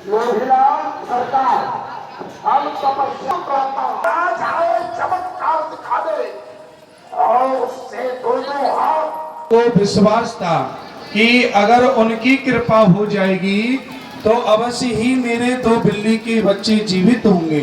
लोहीलाल सरकार हम तपस्या करता आज आए चमत्कार दिखा दे और उससे दोनों हाथ तो विश्वास था कि अगर उनकी कृपा हो जाएगी तो अवश्य ही मेरे दो बिल्ली के बच्चे जीवित होंगे।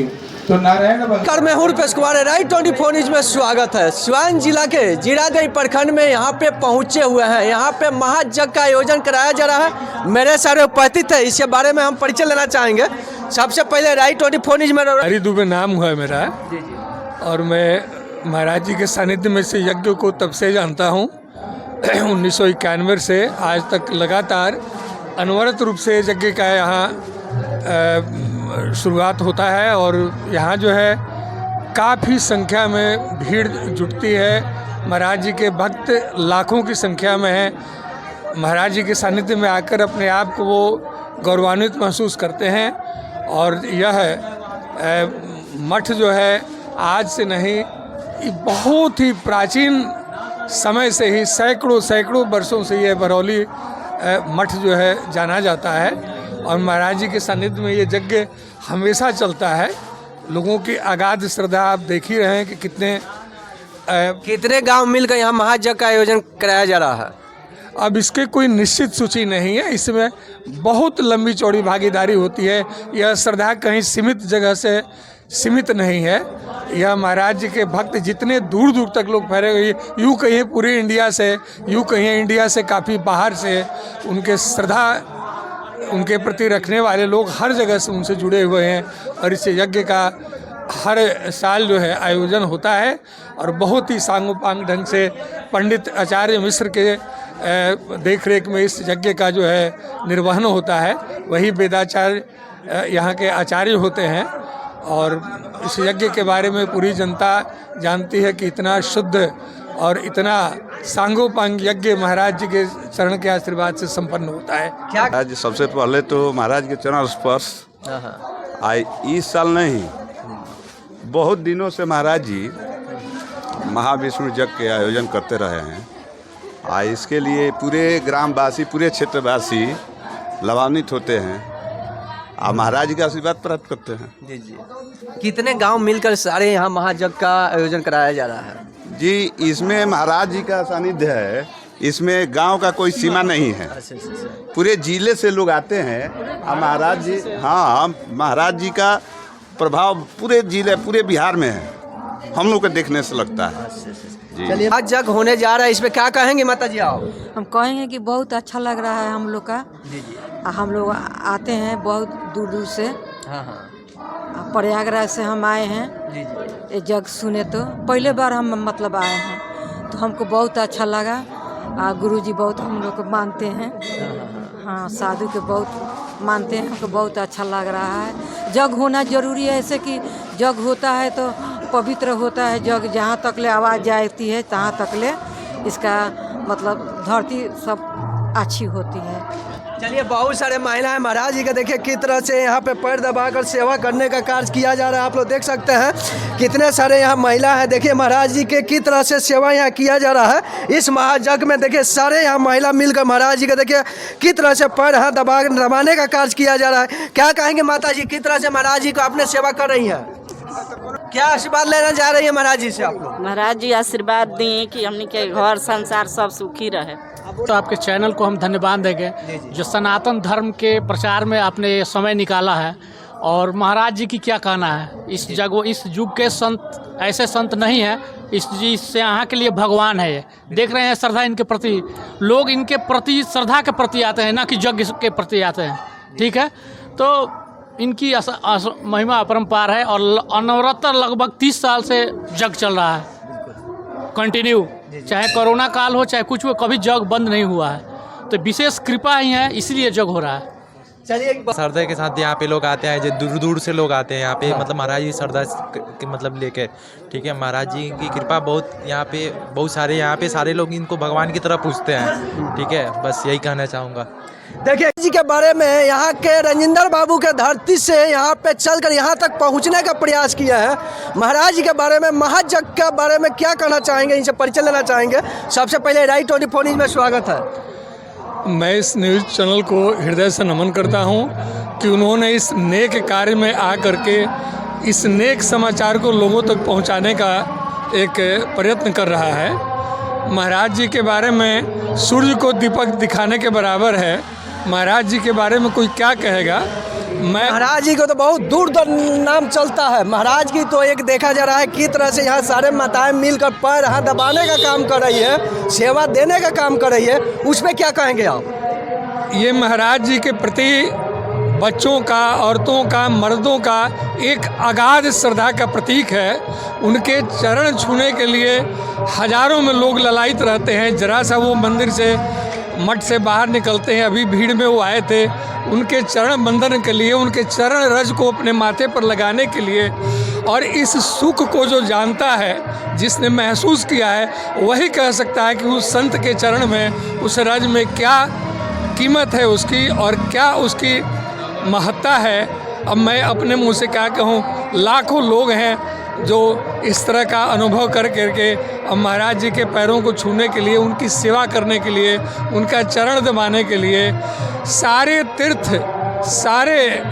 तो नारायण नमस्कार, मैं हूं रुपेश कुमार। राइट 24 न्यूज में स्वागत है। सिवान जिला के जीरादेई प्रखंड में यहाँ पे पहुँचे हुए हैं। यहाँ पे महायज्ञ का आयोजन कराया जा रहा है। मेरे सारे उपस्थित है, इसके बारे में हम परिचय लेना चाहेंगे। सबसे पहले राइट 24 न्यूज में हरी दुबे नाम हुआ है मेरा। और मैं महाराज जी के सानिध्य में से यज्ञ को तब से जानता हूँ 1991 से आज तक लगातार अनवरत रूप से यज्ञ का यहाँ शुरुआत होता है। और यहाँ जो है काफ़ी संख्या में भीड़ जुटती है। महाराज जी के भक्त लाखों की संख्या में हैं। महाराज जी के सानिध्य में आकर अपने आप को वो गौरवान्वित महसूस करते हैं। और यह मठ जो है आज से नहीं, ये बहुत ही प्राचीन समय से ही सैकड़ों वर्षों से यह बरौली मठ जो है जाना जाता है। और महाराज जी के सानिध्य में ये यज्ञ हमेशा चलता है। लोगों की अगाध श्रद्धा आप देख ही रहे हैं कि कितने गांव मिलकर यहाँ महायज्ञ का आयोजन कराया जा रहा है। अब इसके कोई निश्चित सूची नहीं है, इसमें बहुत लंबी चौड़ी भागीदारी होती है। यह श्रद्धा कहीं सीमित जगह से सीमित नहीं है। यह महाराज जी के भक्त जितने दूर दूर तक लोग फैले हुए, यूँ कहिए पूरे इंडिया से, यूँ कहिए इंडिया से काफ़ी बाहर से उनके श्रद्धा उनके प्रति रखने वाले लोग हर जगह से उनसे जुड़े हुए हैं। और इस यज्ञ का हर साल जो है आयोजन होता है और बहुत ही सांगोपांग ढंग से पंडित आचार्य मिश्र के देख रेख में इस यज्ञ का जो है निर्वहन होता है। वही वेदाचार्य यहाँ के आचार्य होते हैं। और इस यज्ञ के बारे में पूरी जनता जानती है कि इतना शुद्ध और इतना सांगोपांग यज्ञ महाराज जी के चरण के आशीर्वाद से संपन्न होता है। आज सबसे पहले तो महाराज के चरण स्पर्श इस साल नहीं, बहुत दिनों से महाराज जी महाविष्णु यज्ञ के आयोजन करते रहे हैं। इसके लिए पूरे ग्रामवासी, पूरे क्षेत्रवासी लाभान्वित होते हैं। आप महाराज जी का आशीर्वाद प्राप्त करते हैं। जी। कितने गांव मिलकर सारे यहाँ महायज्ञ का आयोजन कराया जा रहा है? जी, इसमें महाराज जी का सानिध्य है। इसमें गांव का कोई सीमा नहीं है। पूरे जिले से लोग आते हैं। और महाराज जी, हाँ, महाराज जी का प्रभाव पूरे जिले, पूरे बिहार में है। हम लोग को देखने से लगता है। चलिए, आज यज्ञ होने जा रहा है, इसमें क्या कहेंगे माता जी? आओ। हम कहेंगे कि बहुत अच्छा लग रहा है हम लोग का। हम लोग आते हैं बहुत दूर दूर से। प्रयागराज से हम आए हैं। ये यज्ञ सुने तो पहले बार हम मतलब आए हैं, तो हमको बहुत अच्छा लगा। गुरुजी बहुत हम लोग को मानते हैं। हाँ, साधु के बहुत मानते हैं। हमको बहुत अच्छा लग रहा है। यज्ञ होना जरूरी है, ऐसे कि यज्ञ होता है तो पवित्र होता है। यज्ञ जहाँ तक ले आवाज़ जाती है तहाँ तक ले इसका मतलब धरती सब अच्छी होती है। चलिए, बहुत सारे महिलाएं महाराज जी का देखिए किस तरह से यहाँ पे पैर दबाकर सेवा करने का कार्य किया जा रहा है। आप लोग देख सकते हैं कितने सारे यहाँ महिला हैं। देखिए महाराज जी के किस तरह से सेवा यहाँ किया जा रहा है। इस महायज्ञ में देखिए सारे यहाँ महिला मिलकर महाराज जी का देखिए किस तरह से पैर हाथ दबाने का कार्य किया जा रहा है। क्या कहेंगे माता जी, किस तरह से महाराज जी को अपने सेवा कर रही है? क्या आशीर्वाद लेना चाह रही है महाराज जी से आप लोग? महाराज जी आशीर्वाद दिए कि हमने के घर संसार सब सुखी रहे। तो आपके चैनल को हम धन्यवाद देंगे जो सनातन धर्म के प्रचार में आपने समय निकाला है। और महाराज जी की क्या कहना है, इस युग के संत ऐसे संत नहीं है। इससे यहाँ के लिए भगवान है। ये देख रहे हैं श्रद्धा इनके प्रति, लोग इनके प्रति श्रद्धा के प्रति आते हैं, ना कि यज्ञ के प्रति आते हैं। ठीक है, तो इनकी महिमा अपरंपार है। और अनवरत लगभग 30 साल से यज्ञ चल रहा है कंटिन्यू, चाहे कोरोना काल हो चाहे कुछ हो, कभी यज्ञ बंद नहीं हुआ है। तो विशेष कृपा ही है, इसलिए यज्ञ हो रहा है। चलिए, श्रद्धा के साथ यहाँ पे लोग आते हैं, जो दूर दूर से लोग आते हैं यहाँ पे, मतलब महाराज जी श्रद्धा के मतलब लेके। ठीक है, महाराज जी की कृपा बहुत यहाँ पे, बहुत सारे यहाँ पे सारे लोग इनको भगवान की तरह पूजते हैं। ठीक है, बस यही कहना चाहूँगा। देखिए जी के बारे में यहाँ के रजिंदर बाबू के धरती से यहाँ पे चलकर यहाँ तक पहुँचने का प्रयास किया है। महाराज जी के बारे में, महायज्ञ के बारे में क्या कहना चाहेंगे, इनसे परिचय लेना चाहेंगे। सबसे पहले राइट 24 न्यूज में स्वागत है। मैं इस न्यूज़ चैनल को हृदय से नमन करता हूं कि उन्होंने इस नेक कार्य में आ करके इस नेक समाचार को लोगों तक पहुंचाने का एक प्रयत्न कर रहा है। महाराज जी के बारे में सूर्य को दीपक दिखाने के बराबर है। महाराज जी के बारे में कोई क्या कहेगा। महाराज जी को तो बहुत दूर दूर नाम चलता है। महाराज की तो एक देखा जा रहा है किस तरह से यहाँ सारे माताएं मिलकर पैर हाथ दबाने का काम कर रही है, सेवा देने का काम कर रही है, उसमें क्या कहेंगे आप? ये महाराज जी के प्रति बच्चों का, औरतों का, मर्दों का एक अगाध श्रद्धा का प्रतीक है। उनके चरण छूने के लिए हजारों में लोग ललायित रहते हैं। जरा सा वो मंदिर से, मठ से बाहर निकलते हैं, अभी भीड़ में वो आए थे, उनके चरण बंदन के लिए, उनके चरण रज को अपने माथे पर लगाने के लिए। और इस सुख को जो जानता है, जिसने महसूस किया है, वही कह सकता है कि उस संत के चरण में, उस रज में क्या कीमत है उसकी और क्या उसकी महत्ता है। अब मैं अपने मुंह से क्या कहूँ, लाखों लोग हैं जो इस तरह का अनुभव कर करके अब महाराज जी के पैरों को छूने के लिए, उनकी सेवा करने के लिए, उनका चरण दबाने के लिए, सारे तीर्थ, सारे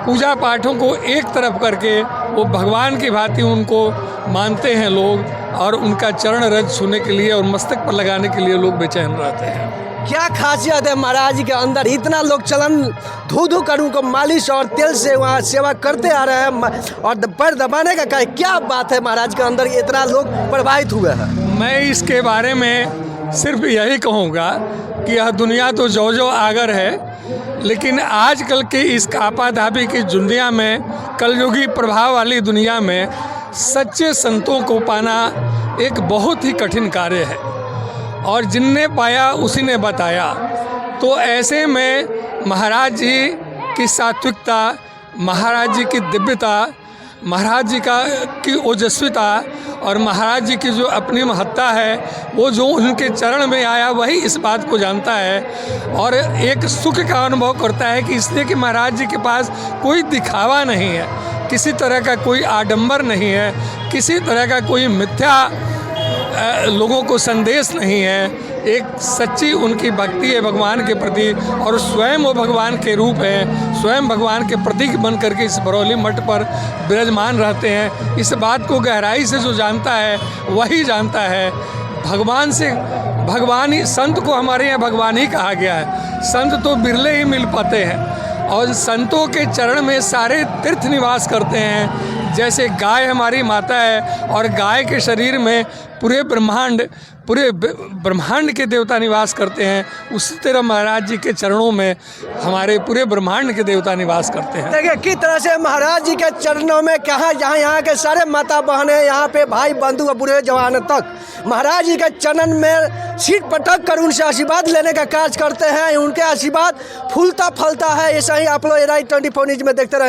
पूजा पाठों को एक तरफ करके वो भगवान की भांति उनको मानते हैं लोग, और उनका चरण रज छूने के लिए और मस्तक पर लगाने के लिए लोग बेचैन रहते हैं। क्या खासियत है महाराज जी के अंदर? इतना लोग चलन धू करूँ को मालिश और तेल से वहाँ सेवा करते आ रहे हैं और पैर दबाने का क्या बात है महाराज के अंदर, इतना लोग प्रभावित हुए हैं? मैं इसके बारे में सिर्फ यही कहूँगा कि यह दुनिया तो जो आगर है, लेकिन आजकल की इस आपाधापी की दुनिया में, कलयुगी प्रभाव वाली दुनिया में सच्चे संतों को पाना एक बहुत ही कठिन कार्य है, और जिनने पाया उसी ने बताया। तो ऐसे में महाराज जी की सात्विकता, महाराज जी की दिव्यता, महाराज जी की ओजस्विता और महाराज जी की जो अपनी महत्ता है, वो जो उनके चरण में आया वही इस बात को जानता है और एक सुख का अनुभव करता है कि इसलिए कि महाराज जी के पास कोई दिखावा नहीं है, किसी तरह का कोई आडंबर नहीं है, किसी तरह का कोई मिथ्या लोगों को संदेश नहीं है। एक सच्ची उनकी भक्ति है भगवान के प्रति, और स्वयं वो भगवान के रूप है, स्वयं भगवान के प्रतीक बन करके इस बरौली मठ पर विराजमान रहते हैं। इस बात को गहराई से जो जानता है वही जानता है। भगवान से, भगवान ही, संत को हमारे यहाँ भगवान ही कहा गया है। संत तो बिरले ही मिल पाते हैं, और संतों के चरण में सारे तीर्थ निवास करते हैं। जैसे गाय हमारी माता है और गाय के शरीर में पूरे ब्रह्मांड के देवता निवास करते हैं, उसी तरह महाराज जी के चरणों में हमारे पूरे ब्रह्मांड के देवता निवास करते हैं। देखिए किस तरह से महाराज जी के चरणों में कहाँ यहाँ के सारे माता बहनें, यहाँ पे भाई बंधु और बूढ़े जवान तक महाराज जी के चरण में सीट पटक कर उनसे आशीर्वाद लेने का कार्य करते हैं। उनके आशीर्वाद फूलता फलता है। ऐसा ही आप लोग राइट 24 न्यूज़ में देखते रहे।